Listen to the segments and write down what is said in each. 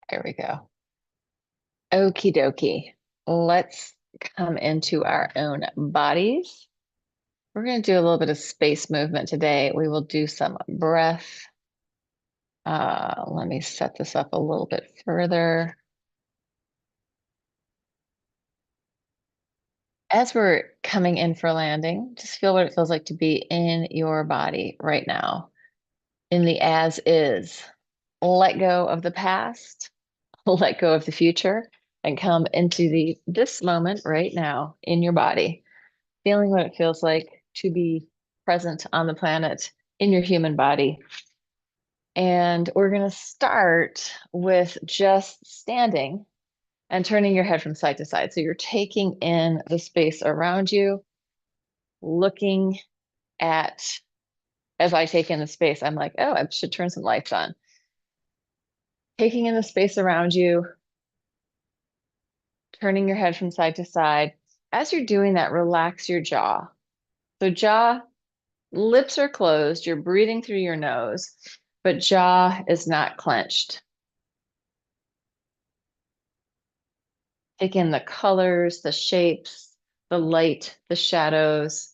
There we go. Okie dokie. Let's come into our own bodies. We're going to do a little bit of space movement today. We will do some breath. Let me set this up a little bit further. As we're coming in for landing, just feel what it feels like to be in your body right now, in the as is. Let go of the past, let go of the future, and come into this moment right now in your body, feeling what it feels like to be present on the planet in your human body. And we're going to start with just standing and turning your head from side to side. So you're taking in the space around you, looking at, as I take in the space, I'm like, oh, I should turn some lights on. Taking in the space around you, turning your head from side to side. As you're doing that, relax your jaw. So jaw, lips are closed, you're breathing through your nose, but jaw is not clenched. Take in the colors, the shapes, the light, the shadows.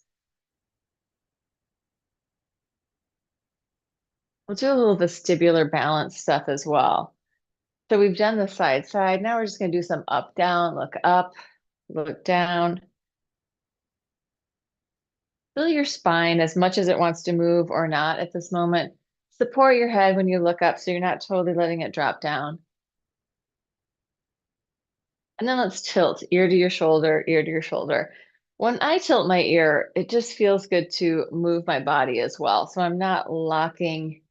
We'll do a little vestibular balance stuff as well. So we've done the side side. Now we're just going to do some up, down, look up, look down. Feel your spine as much as it wants to move or not at this moment. Support your head when you look up so you're not totally letting it drop down. And then let's tilt ear to your shoulder, ear to your shoulder. When I tilt my ear, it just feels good to move my body as well. So I'm not locking,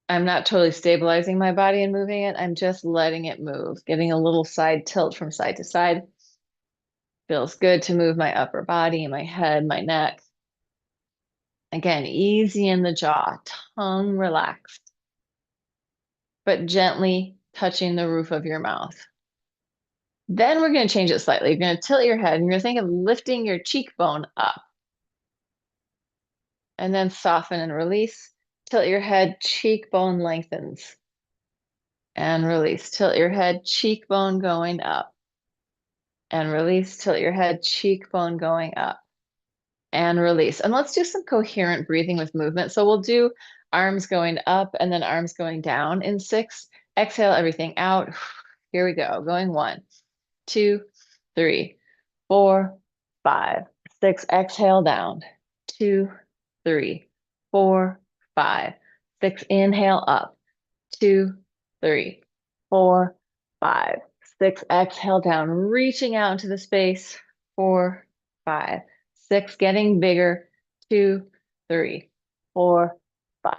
I'm not totally stabilizing my body and moving it. I'm just letting it move, getting a little side tilt from side to side. Feels good to move my upper body, my head, my neck. Again, easy in the jaw, tongue relaxed, but gently touching the roof of your mouth. Then we're going to change it slightly. You're going to tilt your head and you're going to think of lifting your cheekbone up and then soften and release. Tilt your head, cheekbone lengthens and release. Tilt your head, cheekbone going up and release. Tilt your head, cheekbone going up and release. And let's do some coherent breathing with movement. So we'll do arms going up and then arms going down in 6. Exhale everything out. Here we go. Going 1, 2, 3, 4, 5, 6. Exhale down. 2, 3, 4, 5, 6. Inhale up. 2, 3, 4, 5, 6. Exhale down, reaching out into the space. 4, 5, 6. Getting bigger. 2, 3, 4, 5,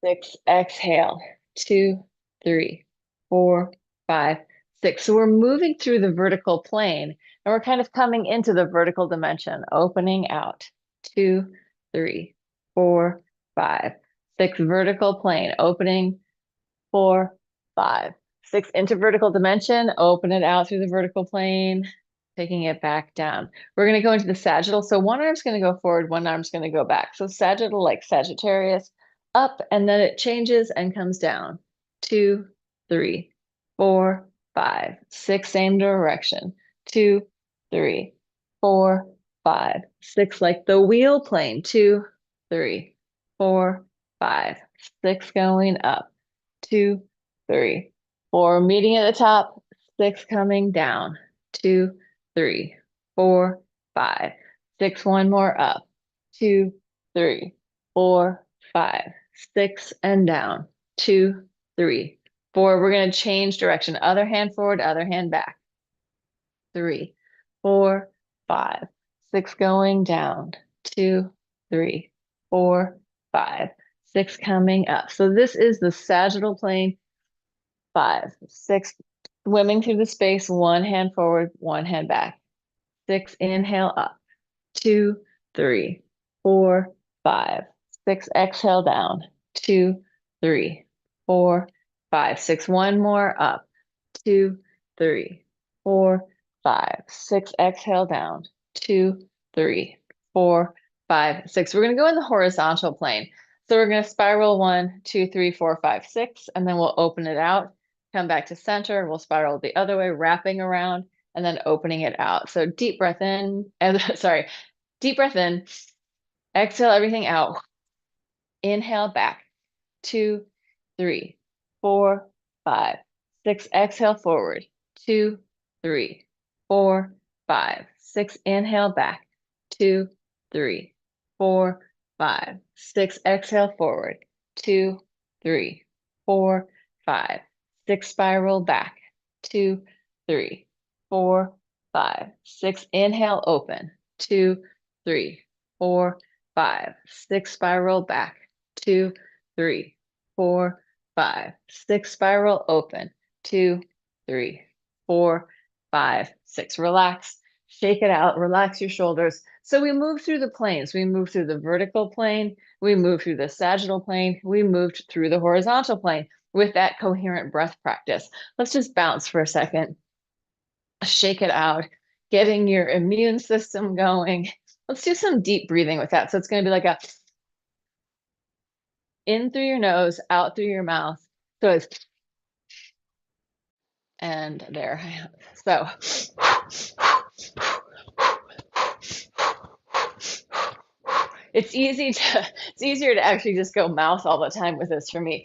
6. Exhale. 2, 3, 4, 5, 6. So we're moving through the vertical plane and we're kind of coming into the vertical dimension, opening out. 2, 3, 4, 5, 6. Vertical plane, opening. 4, 5, 6. Into vertical dimension, open it out through the vertical plane, taking it back down. We're going to go into the sagittal. So one arm's going to go forward, one arm's going to go back. So sagittal, like Sagittarius, up, and then it changes and comes down. 2, 3, 4, 5, 6. Same direction. 2, 3, 4, 5, 6. Like the wheel plane. 2, 3, 4, 5, 6. Going up. 2, 3, 4. Meeting at the top. 6 coming down. 2, 3, 4, 5, 6. One more up. 2, 3, 4, 5, 6. And down. 2, 3, 4. We're going to change direction. Other hand forward, other hand back. 3, 4, 5, 6. Going down. 2, 3, 4, 5, 6. Coming up. So this is the sagittal plane. 5, 6. Swimming through the space. One hand forward, one hand back. 6. Inhale up. 2, 3, 4, 5, 6. Exhale down. 2, 3, 4, 5, 6. One more up. 2, 3, 4, 5, 6. Exhale down. 2, 3, 4, 5, 6. We're going to go in the horizontal plane. So we're going to spiral 1, 2, 3, 4, 5, 6, and then we'll open it out. Come back to center. We'll spiral the other way, wrapping around and then opening it out. So deep breath in, and sorry, deep breath in, exhale everything out. Inhale back, 2, 3, 4, 5, 6. Exhale forward, 2, 3, 4, 5, 6. Inhale back, 2, 3, 4, 5, 6. Exhale forward, 2, 3, 4, 5, 6. Spiral back, 2, 3, 4, 5, 6. Inhale, open, 2, 3, 4, 5, 6. Spiral back, 2, 3, 4, 5, 6. Spiral open, 2, 3, 4, 5, 6. Relax, shake it out, relax your shoulders. So we move through the planes. We move through the vertical plane, we move through the sagittal plane, we moved through the horizontal plane with that coherent breath practice. Let's just bounce for a second, shake it out, getting your immune system going. Let's do some deep breathing with that. So it's going to be like a in through your nose, out through your mouth. So it's, and there. So it's easier to actually just go mouth all the time with this for me.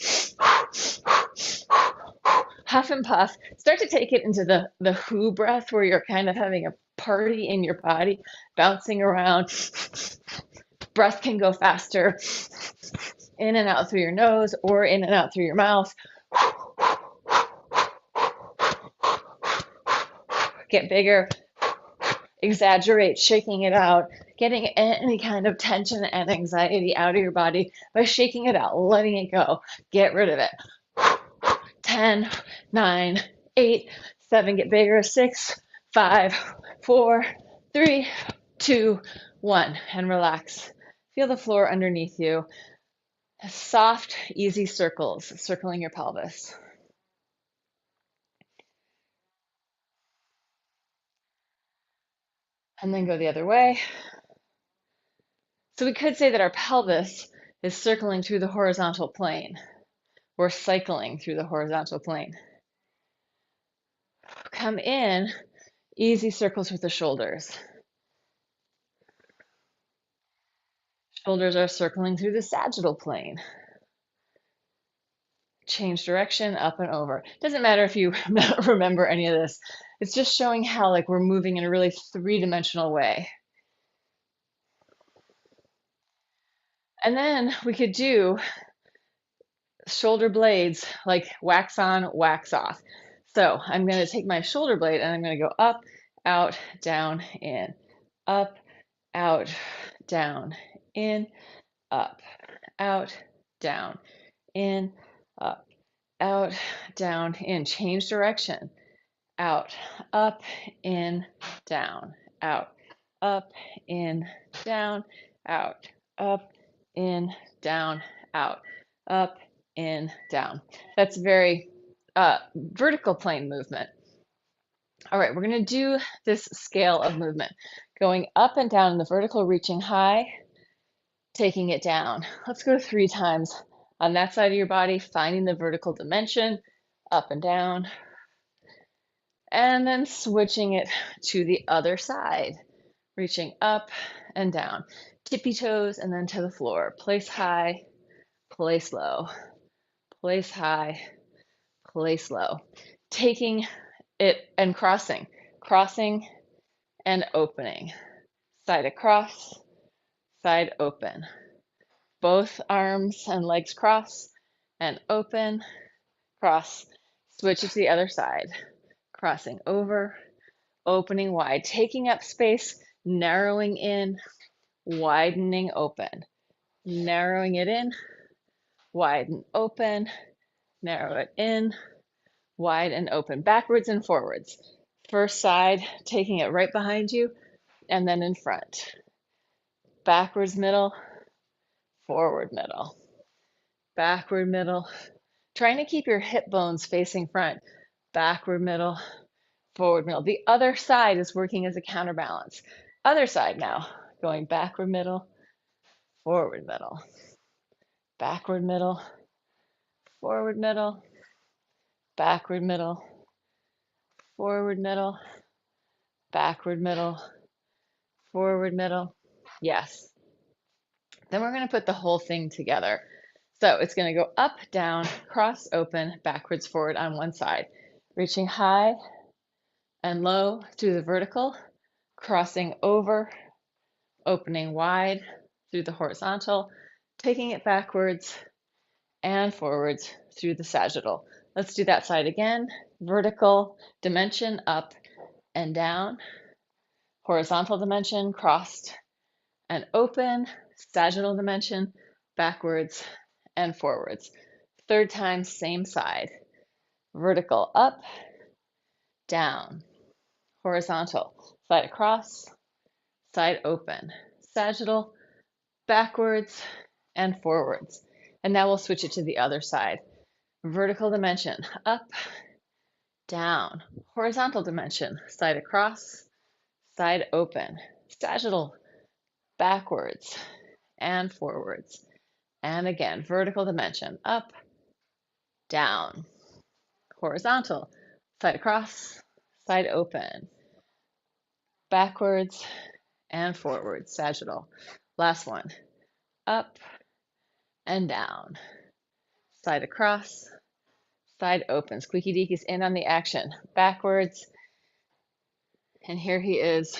Huff and puff. Start to take it into the who breath where you're kind of having a party in your body, bouncing around. Breath can go faster in and out through your nose or in and out through your mouth. Get bigger, exaggerate, shaking it out, getting any kind of tension and anxiety out of your body by shaking it out, letting it go. Get rid of it. 10, 9, 8, 7, get bigger. 6, 5, 4, 3, 2, 1, and relax. Feel the floor underneath you. Soft, easy circles circling your pelvis. And then go the other way. So we could say that our pelvis is circling through the horizontal plane. We're cycling through the horizontal plane. Come in, easy circles with the shoulders. Shoulders are circling through the sagittal plane. Change direction, up and over. Doesn't matter if you remember any of this. It's just showing how like we're moving in a really three-dimensional way. And then we could do shoulder blades like wax on, wax off. So I'm going to take my shoulder blade and I'm going to go up, out, down, in, up, out, down, in, up, out, down, in, up, out, down, in. Change direction. Out, up, in, down, out, up, in, down, out, up, in, down, out, up, in, down. That's very vertical plane movement. All right, we're going to do this scale of movement, going up and down in the vertical, reaching high, taking it down. Let's go 3 times on that side of your body, finding the vertical dimension, up and down, and then switching it to the other side, reaching up and down, tippy toes, and then to the floor. Place high, place low, place high, place low. Taking it and crossing and opening. Side across, side open. Both arms and legs cross and open, cross. Switch it to the other side. Crossing over, opening wide, taking up space, narrowing in, widening open. Narrowing it in, widen open, narrow it in, wide and open, backwards and forwards. First side, taking it right behind you, and then in front. Backwards middle, forward middle, backward middle. Trying to keep your hip bones facing front. Backward middle, forward middle. The other side is working as a counterbalance. Other side now, going backward middle, forward middle, backward middle, forward middle, backward middle, forward middle, backward middle, forward middle. Yes. Then we're going to put the whole thing together. So it's going to go up, down, cross, open, backwards, forward on one side, reaching high and low through the vertical, crossing over, opening wide through the horizontal, taking it backwards and forwards through the sagittal. Let's do that side again. Vertical dimension up and down, horizontal dimension crossed and open, sagittal dimension backwards and forwards. Third time, same side. Vertical up, down, horizontal, side across, side open, sagittal, backwards and forwards. And now we'll switch it to the other side. Vertical dimension, up, down, horizontal dimension, side across, side open, sagittal, backwards and forwards. And again, vertical dimension, up, down, horizontal, side across, side open, backwards and forwards, sagittal. Last one, up and down, side across, side open. Squeaky Deek is in on the action, backwards. And here he is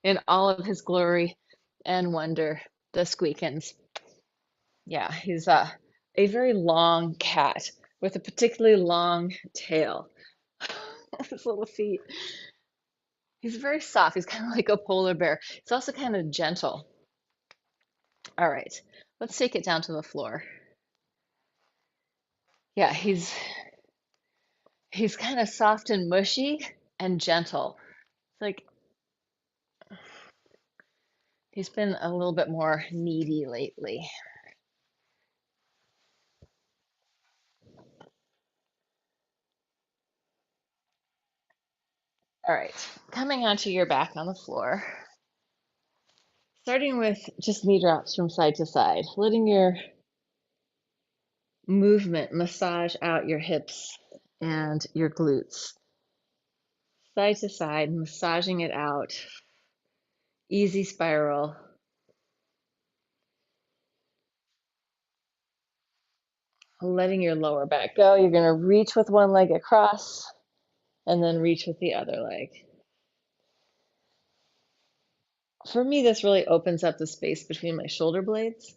in all of his glory and wonder, the Squeakins. Yeah, he's a very long cat with a particularly long tail. His little feet. He's very soft. He's kind of like a polar bear. He's also kind of gentle. All right, let's take it down to the floor. Yeah, he's kind of soft and mushy and gentle. It's like he's been a little bit more needy lately. All right, coming onto your back on the floor, starting with just knee drops from side to side, letting your movement massage out your hips and your glutes. Side to side, massaging it out. Easy spiral. Letting your lower back go. You're going to reach with one leg across and then reach with the other leg. For me, this really opens up the space between my shoulder blades.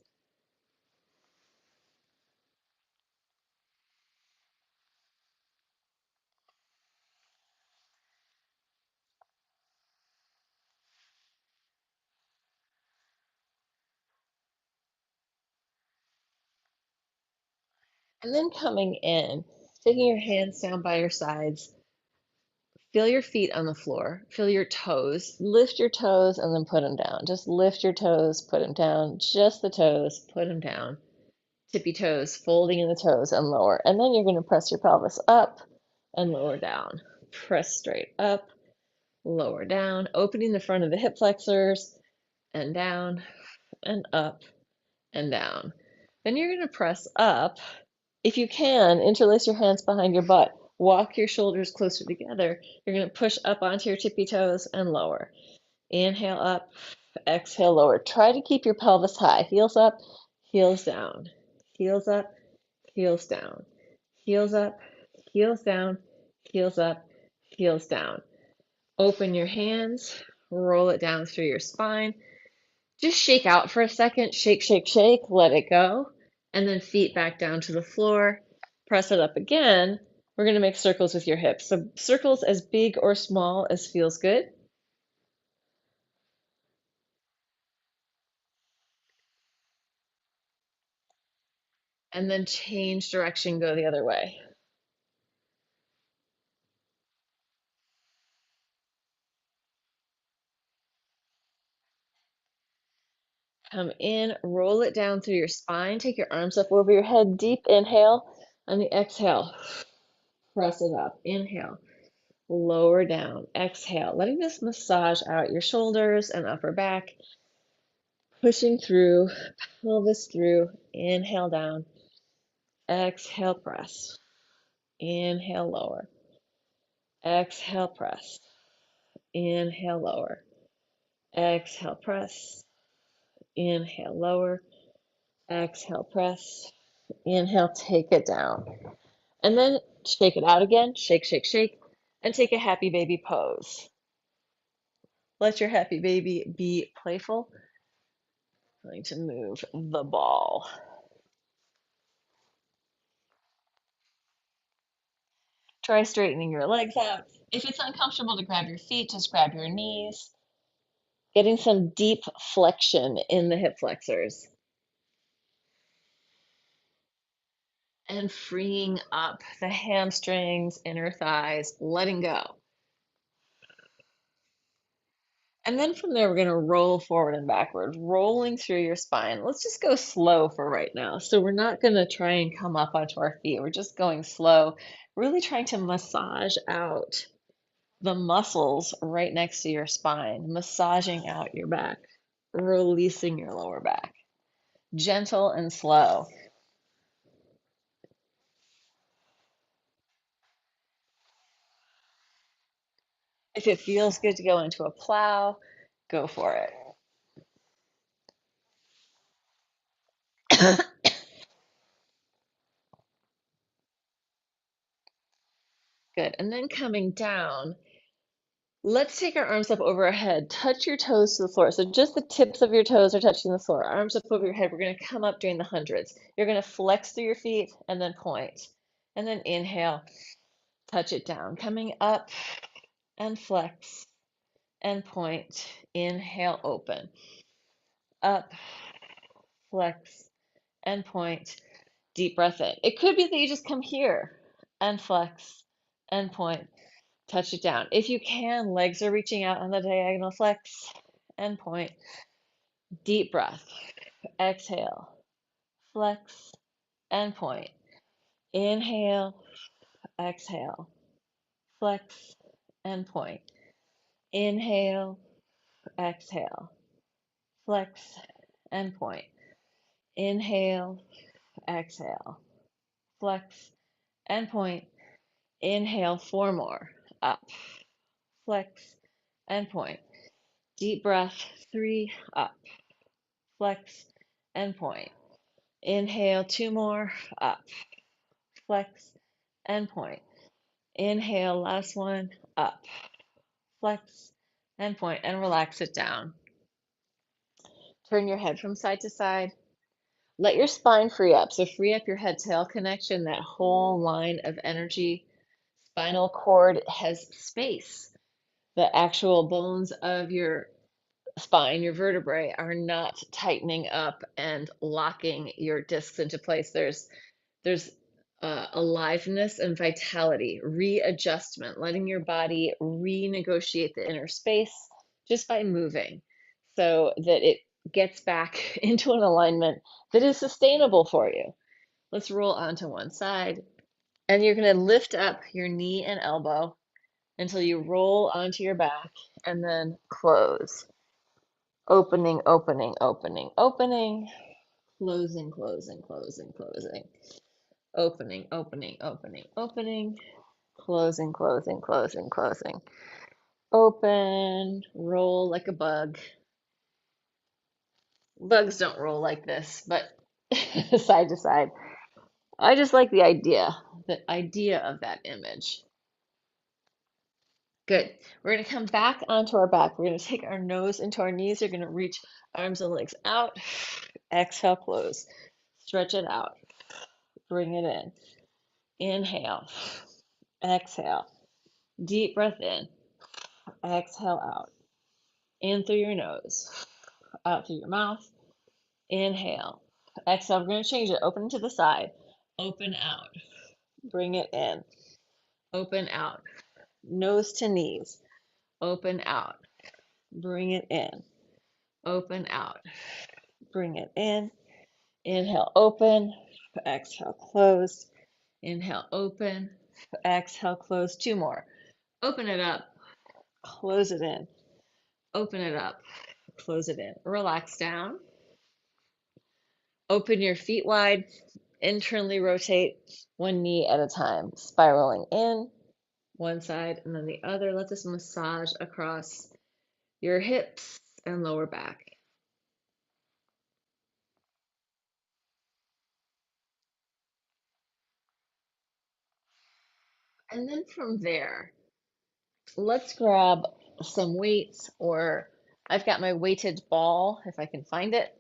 And then coming in, taking your hands down by your sides, feel your feet on the floor, feel your toes, lift your toes and then put them down. Just lift your toes, put them down, just the toes, put them down. Tippy toes, folding in the toes and lower. And then you're going to press your pelvis up and lower down. Press straight up, lower down, opening the front of the hip flexors and down and up and down. Then you're going to press up. If you can, interlace your hands behind your butt. Walk your shoulders closer together. You're going to push up onto your tippy toes and lower. Inhale up, exhale lower. Try to keep your pelvis high. Heels up, heels down. Heels up, heels down. Heels up, heels down, heels up, heels down. Open your hands, roll it down through your spine. Just shake out for a second. Shake, shake, shake, let it go. And then feet back down to the floor. Press it up again. We're going to make circles with your hips. So circles as big or small as feels good. And then change direction, go the other way. Come in, roll it down through your spine. Take your arms up over your head. Deep inhale. On the exhale, press it up. Inhale, lower down. Exhale, letting this massage out your shoulders and upper back. Pushing through, pelvis through. Inhale down. Exhale, press. Inhale, lower. Exhale, press. Inhale, lower. Exhale, press. Inhale, lower. Exhale, press. Inhale, take it down. And then shake it out again. Shake, shake, shake. And take a happy baby pose. Let your happy baby be playful. I'm going to move the ball. Try straightening your legs out. If it's uncomfortable to grab your feet, just grab your knees. Getting some deep flexion in the hip flexors. And freeing up the hamstrings, inner thighs, letting go. And then from there, we're going to roll forward and backward, rolling through your spine. Let's just go slow for right now. So we're not going to try and come up onto our feet. We're just going slow, really trying to massage out the muscles right next to your spine, massaging out your back, releasing your lower back. Gentle and slow. If it feels good to go into a plow, go for it. Good. And then coming down, let's take our arms up over our head. Touch your toes to the floor. So just the tips of your toes are touching the floor. Arms up over your head. We're going to come up doing the hundreds. You're going to flex through your feet and then point. And then inhale, touch it down. Coming up and flex and point. Inhale, open. Up, flex, and point. Deep breath in. It could be that you just come here and flex and point. Touch it down. If you can, legs are reaching out on the diagonal, flex and point. Deep breath. Exhale, flex and point. Inhale, exhale, flex and point. Inhale, exhale, flex and point. Inhale, exhale, flex and point. Inhale, 4 more. Up, flex and point. Deep breath, 3, up, flex and point. Inhale, 2 more, up, flex and point. Inhale, last one, up, flex and point, and relax it down. Turn your head from side to side. Let your spine free up. So free up your head-tail connection, that whole line of energy. Spinal cord has space. The actual bones of your spine, your vertebrae, are not tightening up and locking your discs into place. There's aliveness and vitality, readjustment, letting your body renegotiate the inner space just by moving so that it gets back into an alignment that is sustainable for you. Let's roll onto one side, and you're going to lift up your knee and elbow until you roll onto your back and then close. Opening, opening, opening, opening, closing, closing, closing, closing. Opening, opening, opening, opening, closing, closing, closing, closing. Open, roll like a bug. Bugs don't roll like this, but side to side. I just like the idea of that image. Good. We're going to come back onto our back. We're going to take our nose into our knees. You're going to reach arms and legs out. Exhale, close. Stretch it out. Bring it in. Inhale. Exhale. Deep breath in. Exhale out. In through your nose. Out through your mouth. Inhale. Exhale. We're going to change it. Open to the side. Open out. Bring it in. Open out. Nose to knees. Open out. Bring it in. Open out. Bring it in. Inhale, open. Exhale, close. Inhale, open. Exhale, close. 2 more. Open it up. Close it in. Open it up. Close it in. Relax down. Open your feet wide. Internally rotate one knee at a time, spiraling in one side and then the other. Let this massage across your hips and lower back. And then from there, let's grab some weights, or I've got my weighted ball if I can find it.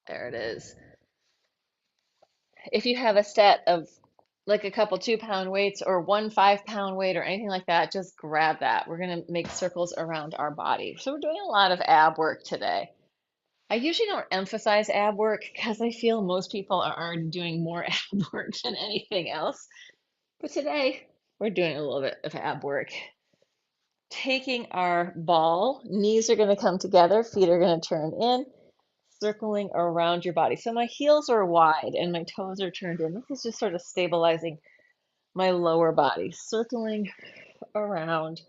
There it is. If you have a set of like a couple 2-pound weights or one 5-pound weight or anything like that, just grab that. We're going to make circles around our body. So we're doing a lot of ab work today. I usually don't emphasize ab work because I feel most people are already doing more ab work than anything else. But today we're doing a little bit of ab work. Taking our ball, knees are going to come together, feet are going to turn in, circling around your body. So my heels are wide and my toes are turned in. This is just sort of stabilizing my lower body, circling around,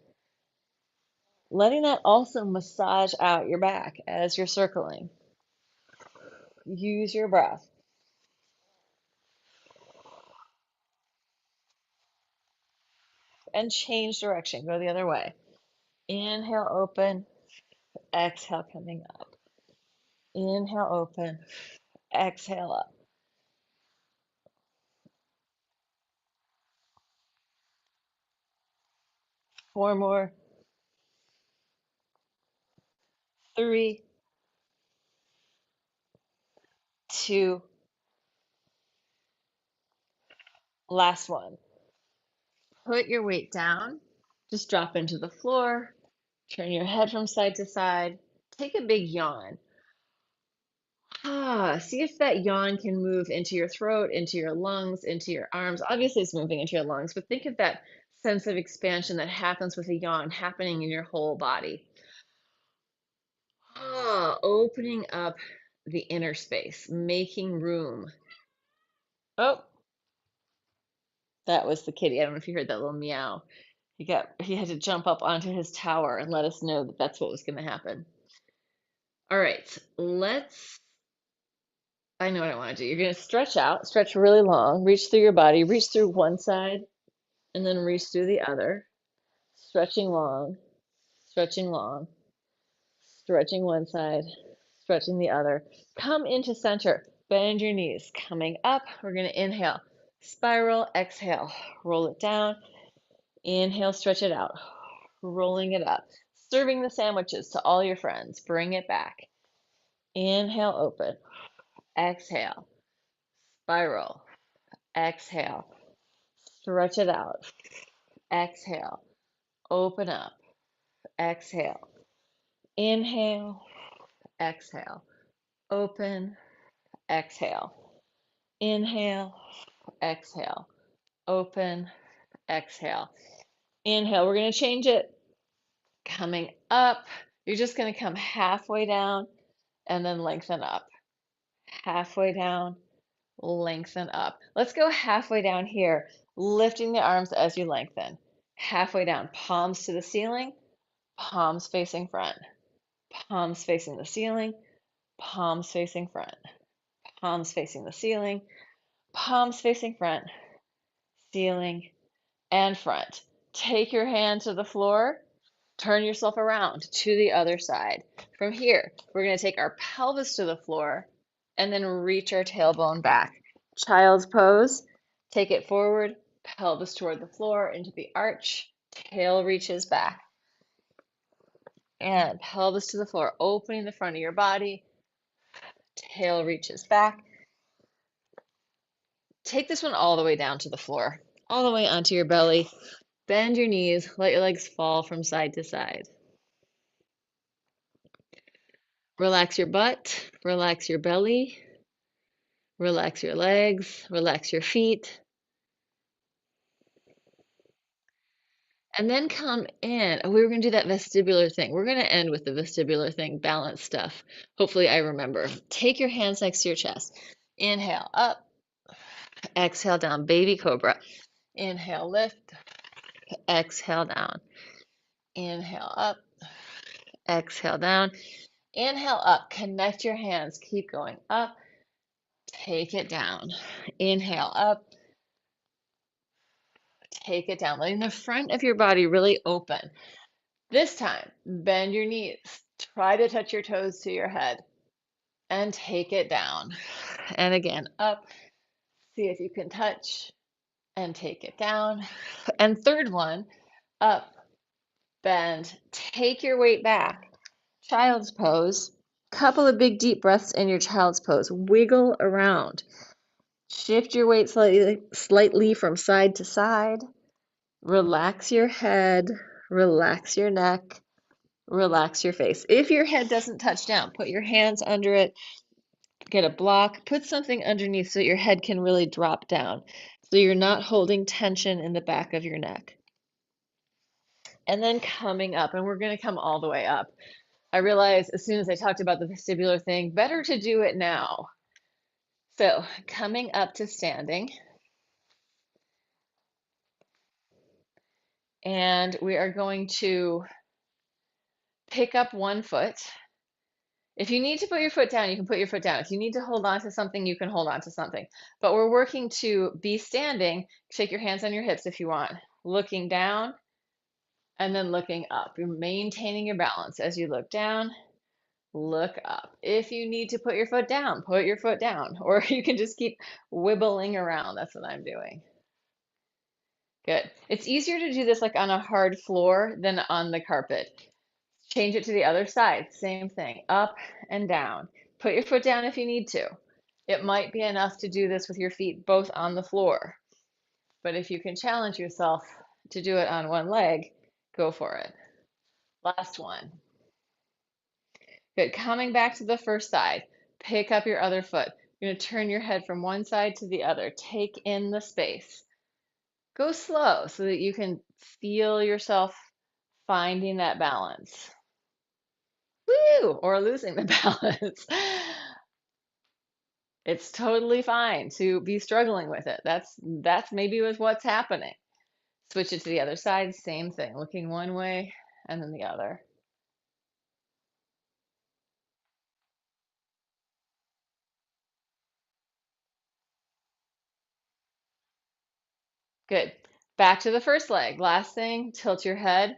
letting that also massage out your back as you're circling. Use your breath. And change direction. Go the other way. Inhale, open. Exhale, coming up. Inhale, open. Exhale, up. 4 more. 3, 2, last one. Put your weight down. Just drop into the floor. Turn your head from side to side. Take a big yawn. See if that yawn can move into your throat, into your lungs, into your arms. Obviously, it's moving into your lungs, but think of that sense of expansion that happens with a yawn happening in your whole body. Opening up the inner space, making room. Oh, that was the kitty. I don't know if you heard that little meow. He had to jump up onto his tower and let us know that that's what was going to happen. All right, I know what I want to do. You're going to stretch out, stretch really long, reach through your body, reach through one side, and then reach through the other. Stretching long, stretching long, stretching one side, stretching the other. Come into center. Bend your knees. Coming up, we're going to inhale. Spiral, exhale. Roll it down. Inhale, stretch it out. Rolling it up. Serving the sandwiches to all your friends. Bring it back. Inhale, open. Exhale. Spiral. Exhale. Stretch it out. Exhale. Open up. Exhale. Inhale. Exhale. Open. Exhale. Inhale. Exhale. Open. Exhale. Inhale. We're going to change it. Coming up. You're just going to come halfway down and then lengthen up. Halfway down, lengthen up. Let's go halfway down here, lifting the arms as you lengthen. Halfway down, palms to the ceiling, palms facing front, palms facing the ceiling, palms facing front, palms facing the ceiling, palms facing front, ceiling, and front. Take your hand to the floor, turn yourself around to the other side. From here, we're going to take our pelvis to the floor and then reach our tailbone back. Child's pose. Take it forward, pelvis toward the floor into the arch, tail reaches back. And pelvis to the floor, opening the front of your body, tail reaches back. Take this one all the way down to the floor, all the way onto your belly. Bend your knees, let your legs fall from side to side. Relax your butt, relax your belly, relax your legs, relax your feet. And then come in. We were going to do that vestibular thing. We're going to end with the vestibular thing, balance stuff. Hopefully, I remember. Take your hands next to your chest. Inhale up, exhale down, baby cobra. Inhale, lift, exhale down. Inhale up, exhale down. Inhale up, connect your hands, keep going up. take it down. Inhale up, take it down, letting the front of your body really open. This time, bend your knees. Try to touch your toes to your head and take it down. And again, up. See if you can touch and take it down. And third one, up, bend, take your weight back. Child's pose. Couple of big deep breaths in your child's pose. Wiggle around. Shift your weight slightly from side to side. Relax your head, relax your neck, relax your face. If your head doesn't touch down, put your hands under it, get a block, put something underneath so your head can really drop down. So you're not holding tension in the back of your neck. And then coming up, and we're going to come all the way up. I realized as soon as I talked about the vestibular thing, better to do it now. So coming up to standing. And we are going to pick up one foot. If you need to put your foot down, you can put your foot down. If you need to hold on to something, you can hold on to something. But we're working to be standing. Shake your hands on your hips if you want. Looking down and then looking up. You're maintaining your balance as you look down, look up. If you need to put your foot down, put your foot down. Or you can just keep wibbling around. That's what I'm doing. Good. It's easier to do this like on a hard floor than on the carpet. Change it to the other side. Same thing. Up and down. Put your foot down if you need to. It might be enough to do this with your feet both on the floor. But if you can challenge yourself to do it on one leg, go for it. Last one. Good. Coming back to the first side. Pick up your other foot. You're going to turn your head from one side to the other. Take in the space. Go slow so that you can feel yourself finding that balance. Woo! Or losing the balance. It's totally fine to be struggling with it. That's maybe with what's happening. Switch it to the other side, same thing. Looking one way and then the other. Good. Back to the first leg. Last thing, tilt your head,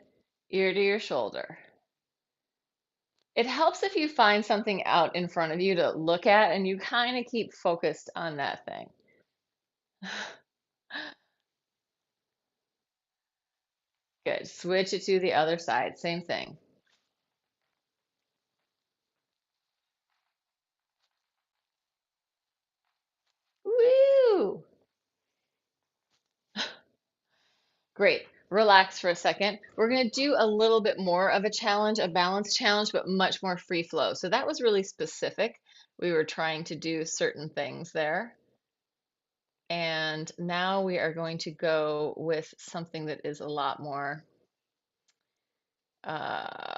ear to your shoulder. It helps if you find something out in front of you to look at and you kind of keep focused on that thing. Good. Switch it to the other side. Same thing. Woo! Great. Relax for a second. We're going to do a little bit more of a challenge, a balance challenge, but much more free flow. So that was really specific. We were trying to do certain things there. And now we are going to go with something that is a lot more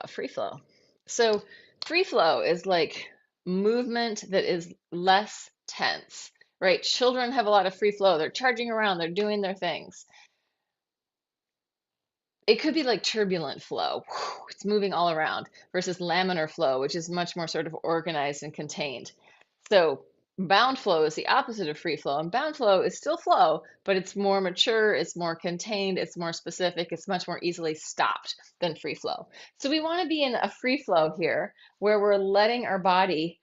free flow. So free flow is like movement that is less tense, right? Children have a lot of free flow. They're charging around, they're doing their things. It could be like turbulent flow. It's moving all around versus laminar flow, which is much more sort of organized and contained. So bound flow is the opposite of free flow, and bound flow is still flow, but it's more mature, it's more contained, it's more specific, it's much more easily stopped than free flow. So we want to be in a free flow here where we're letting our body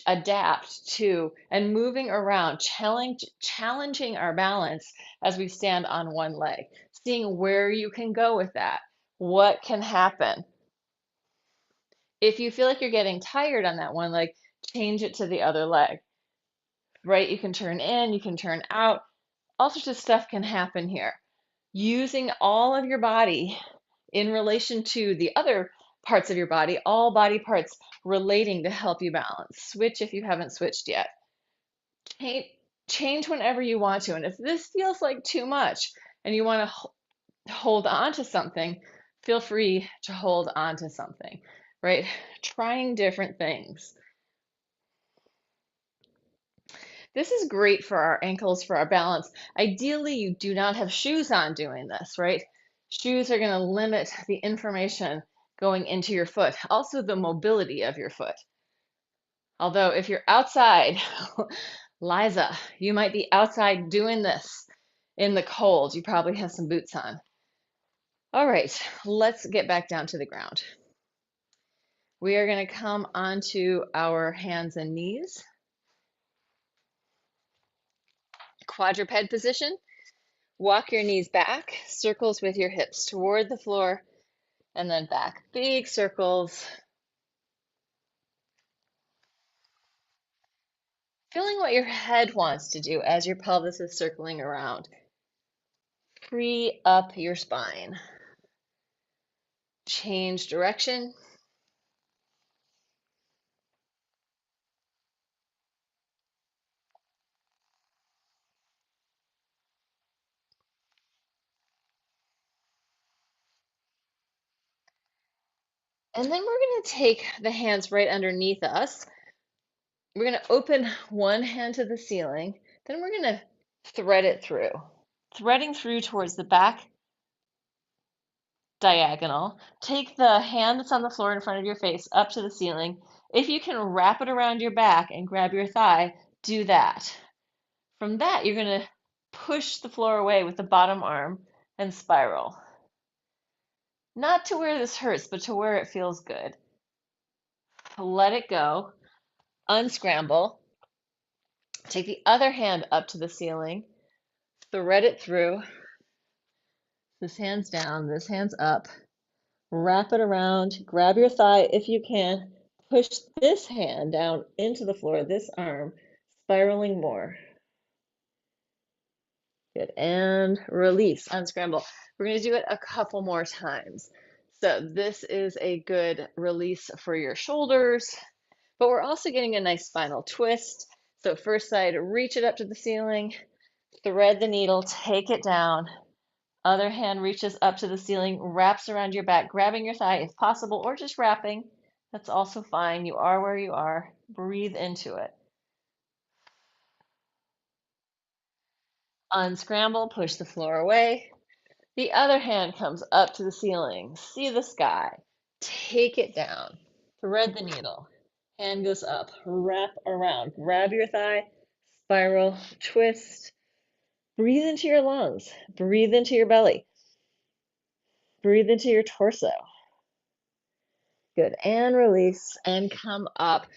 adapt to and moving around, challenging our balance as we stand on one leg, seeing where you can go with that, what can happen. If you feel like you're getting tired on that one leg, change it to the other leg, right? You can turn in, you can turn out. All sorts of stuff can happen here. Using all of your body in relation to the other parts of your body, all body parts relating to help you balance. Switch if you haven't switched yet. Change whenever you want to. And if this feels like too much and you want to hold on to something, feel free to hold on to something, right? Trying different things. This is great for our ankles, for our balance. Ideally, you do not have shoes on doing this, right? Shoes are going to limit the information going into your foot, also the mobility of your foot. Although if you're outside Liza, you might be outside doing this in the cold. You probably have some boots on. All right, let's get back down to the ground. We are going to come onto our hands and knees. Quadruped position. Walk your knees back, circles with your hips toward the floor, and then back. Big circles. Feeling what your head wants to do as your pelvis is circling around. Free up your spine. Change direction. And then we're going to take the hands right underneath us. We're going to open one hand to the ceiling. Then we're going to thread it through. Threading through towards the back diagonal. Take the hand that's on the floor in front of your face up to the ceiling. If you can wrap it around your back and grab your thigh, do that. From that, you're going to push the floor away with the bottom arm and spiral. Not to where this hurts, but to where it feels good. Let it go. Unscramble. Take the other hand up to the ceiling. Thread it through. This hand's down, this hand's up. Wrap it around. Grab your thigh if you can. Push this hand down into the floor, this arm, spiraling more. Good. And release, unscramble. We're going to do it a couple more times. So this is a good release for your shoulders, but we're also getting a nice spinal twist. So first side, reach it up to the ceiling, thread the needle, take it down. Other hand reaches up to the ceiling, wraps around your back, grabbing your thigh if possible, or just wrapping. That's also fine. You are where you are. Breathe into it. Unscramble, push the floor away. The other hand comes up to the ceiling. See the sky. Take it down. Thread the needle. Hand goes up. Wrap around. Grab your thigh. Spiral. Twist. Breathe into your lungs. Breathe into your belly. Breathe into your torso. Good. And release. And come up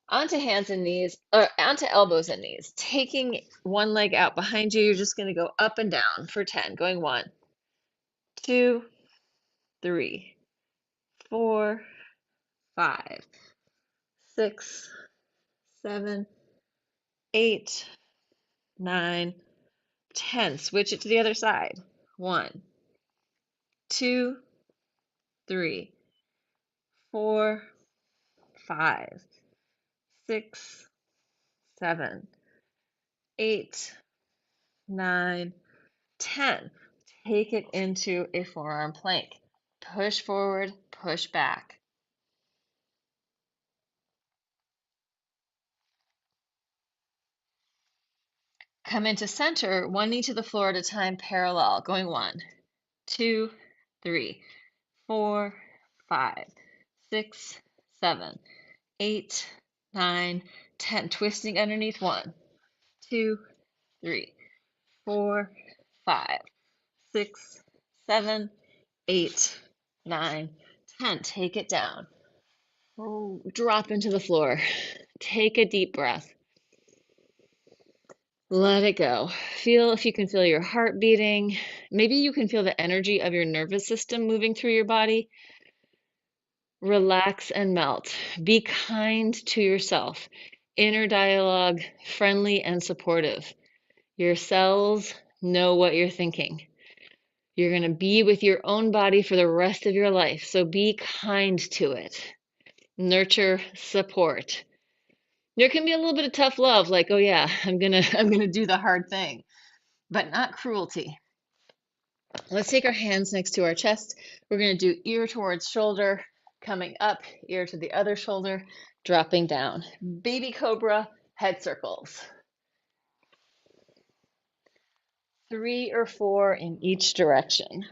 onto hands and knees, or onto elbows and knees. Taking one leg out behind you. You're just going to go up and down for 10. Going 1, 2, 3, 4, 5, 6, 7, 8, 9, 10. Switch it to the other side. 1, 2, 3, 4, 5, 6, 7, 8, 9, 10. Take it into a forearm plank. Push forward, push back. Come into center, one knee to the floor at a time, parallel. Going 1, 2, 3, 4, 5, 6, 7, 8, 9, 10. Twisting underneath. 1, 2, 3, 4, 5, 6, 7, 8, 9, 10. Take it down. Oh, drop into the floor. Take a deep breath. Let it go. Feel if you can feel your heart beating. Maybe you can feel the energy of your nervous system moving through your body. Relax and melt. Be kind to yourself. Inner dialogue, friendly and supportive. Your cells know what you're thinking. You're going to be with your own body for the rest of your life, so be kind to it. Nurture, support. There can be a little bit of tough love, like, oh yeah, I'm gonna do the hard thing, but not cruelty. Let's take our hands next to our chest. We're gonna do ear towards shoulder, coming up, ear to the other shoulder, dropping down. Baby cobra, head circles. 3 or 4 in each direction.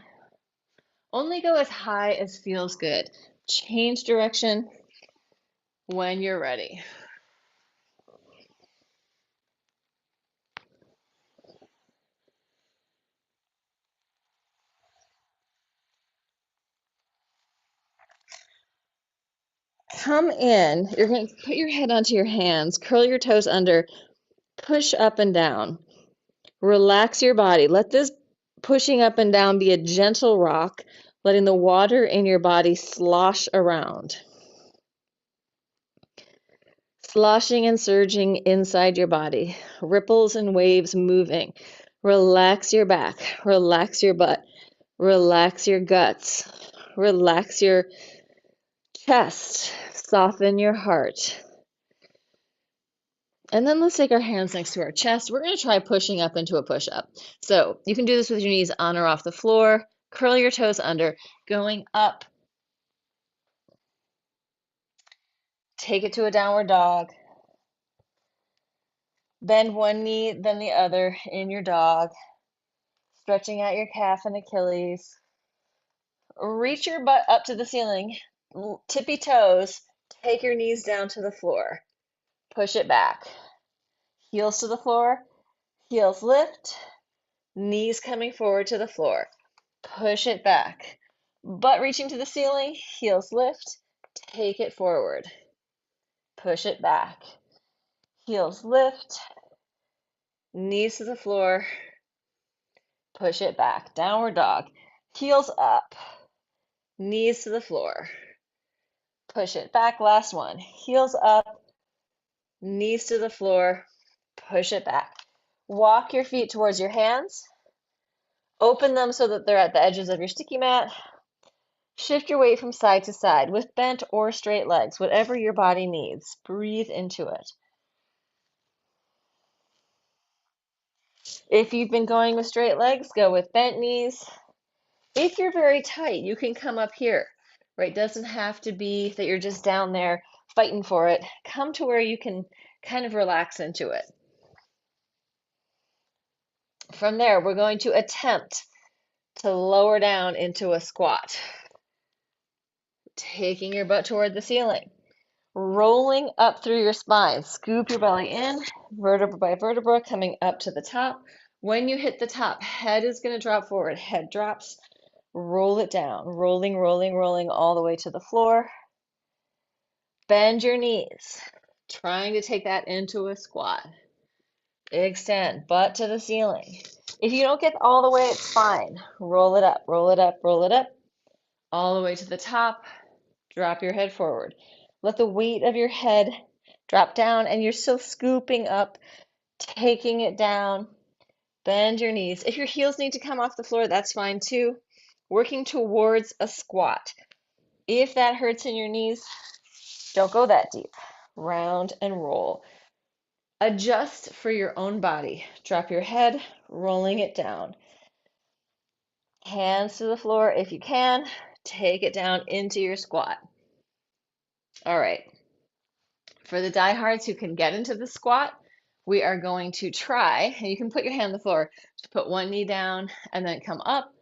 Only go as high as feels good. Change direction when you're ready. come in. You're going to put your head onto your hands, curl your toes under, push up and down. Relax your body. Let this pushing up and down be a gentle rock, letting the water in your body slosh around. Sloshing and surging inside your body, ripples and waves moving. Relax your back, relax your butt, relax your guts, relax your chest, soften your heart. And then let's take our hands next to our chest. We're going to try pushing up into a push-up. So you can do this with your knees on or off the floor. Curl your toes under, going up. Take it to a downward dog. Bend one knee, then the other in your dog. Stretching out your calf and Achilles. Reach your butt up to the ceiling. Tippy toes. Take your knees down to the floor. Push it back. Heels to the floor. Heels lift. Knees coming forward to the floor. Push it back. Butt reaching to the ceiling. Heels lift. Take it forward. Push it back. Heels lift. Knees to the floor. Push it back. Downward dog. Heels up. Knees to the floor. Push it back. Last one. Heels up. Knees to the floor. Push it back. Walk your feet towards your hands. Open them so that they're at the edges of your sticky mat. Shift your weight from side to side with bent or straight legs, whatever your body needs. Breathe into it. If you've been going with straight legs, go with bent knees. If you're very tight, you can come up here, right? It doesn't have to be that you're just down there fighting for it. Come to where you can kind of relax into it. From there, we're going to attempt to lower down into a squat. Taking your butt toward the ceiling. Rolling up through your spine. Scoop your belly in, vertebra by vertebra, coming up to the top. When you hit the top, head is going to drop forward. Head drops. Roll it down. Rolling, rolling, rolling all the way to the floor. Bend your knees. Trying to take that into a squat. Extend, butt to the ceiling. If you don't get all the way, it's fine. Roll it up, roll it up, roll it up. All the way to the top. Drop your head forward. Let the weight of your head drop down, and you're still scooping up, taking it down. Bend your knees. If your heels need to come off the floor, that's fine too. Working towards a squat. If that hurts in your knees, don't go that deep. Round and roll. Adjust for your own body. Drop your head, rolling it down. Hands to the floor if you can. Take it down into your squat. All right. For the diehards who can get into the squat, we are going to try, and you can put your hand on the floor, to put one knee down and then come up,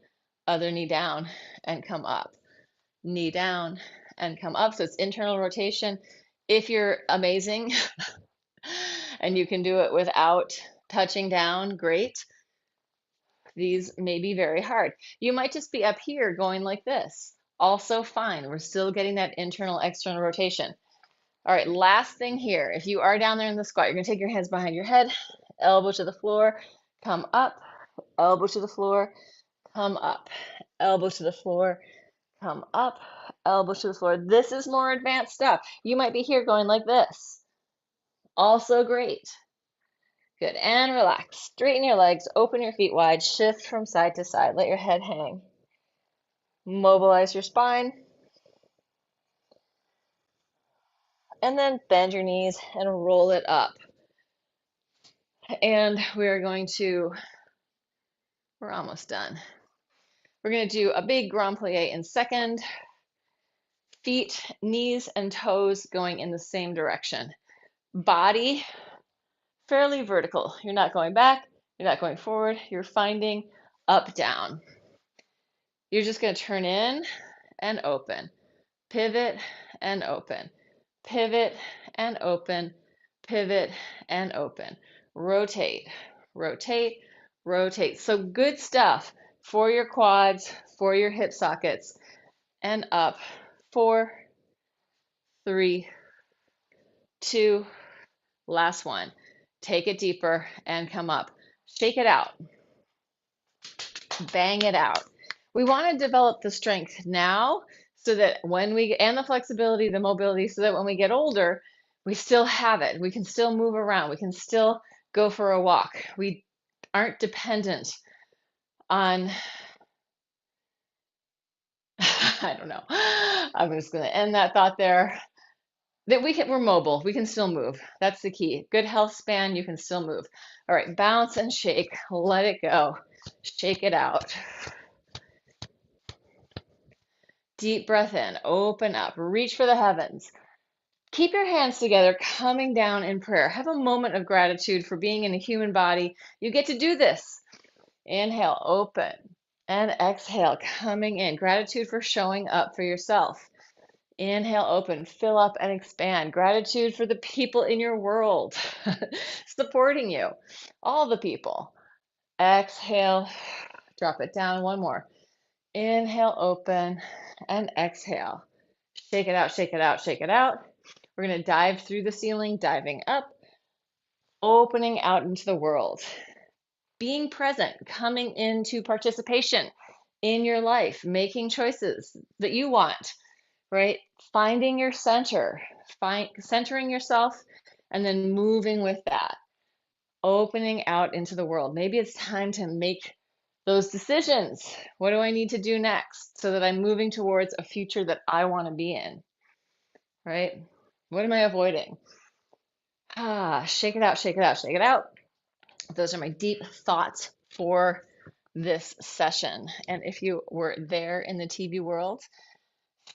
other knee down and come up, knee down and come up. So it's internal rotation. If you're amazing and you can do it without touching down, great. These may be very hard. You might just be up here going like this. Also fine. We're still getting that internal, external rotation. All right, last thing here. If you are down there in the squat, you're going to take your hands behind your head, elbow to the floor, come up, elbow to the floor, come up, elbow to the floor, come up, elbow to the floor. This is more advanced stuff. You might be here going like this. Also great. Good, and relax. Straighten your legs, open your feet wide, shift from side to side. Let your head hang. Mobilize your spine. And then bend your knees and roll it up. And we're almost done. We're going to do a big grand plie in second. Feet, knees, and toes going in the same direction. Body fairly vertical. You're not going back. You're not going forward. You're finding up, down. You're just going to turn in and open. Pivot and open. Pivot and open. Pivot and open. Rotate, rotate, rotate. So good stuff for your quads, for your hip sockets. And up. 4, 3, 2, last one. Take it deeper and come up. Shake it out. Bang it out. We want to develop the strength now so that when we, and the flexibility, the mobility, so that when we get older, we still have it. We can still move around. We can still go for a walk. We aren't dependent on, I don't know. I'm just going to end that thought there. That we're mobile. We can still move. That's the key. Good health span, you can still move. All right, bounce and shake. Let it go. Shake it out. Deep breath in, open up, reach for the heavens. Keep your hands together, coming down in prayer. Have a moment of gratitude for being in a human body. You get to do this. Inhale, open, and exhale, coming in. Gratitude for showing up for yourself. Inhale, open, fill up and expand. Gratitude for the people in your world supporting you, all the people. Exhale, drop it down. One more. Inhale, open, and exhale. Shake it out, shake it out, shake it out. We're going to dive through the ceiling, diving up, opening out into the world. Being present, coming into participation in your life, making choices that you want, right? Finding your center, centering yourself, and then moving with that, opening out into the world. Maybe it's time to make those decisions. What do I need to do next so that I'm moving towards a future that I want to be in, right? What am I avoiding? Shake it out, shake it out, shake it out. Those are my deep thoughts for this session. And if you were there in the TV world,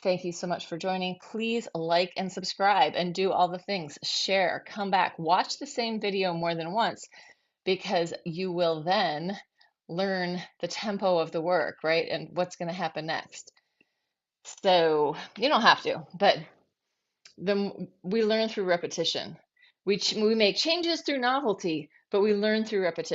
thank you so much for joining. Please like and subscribe and do all the things. Share, come back, watch the same video more than once, because you will then learn the tempo of the work, right? And what's going to happen next. So you don't have to, but we learn through repetition. We make changes through novelty, but we learn through repetition.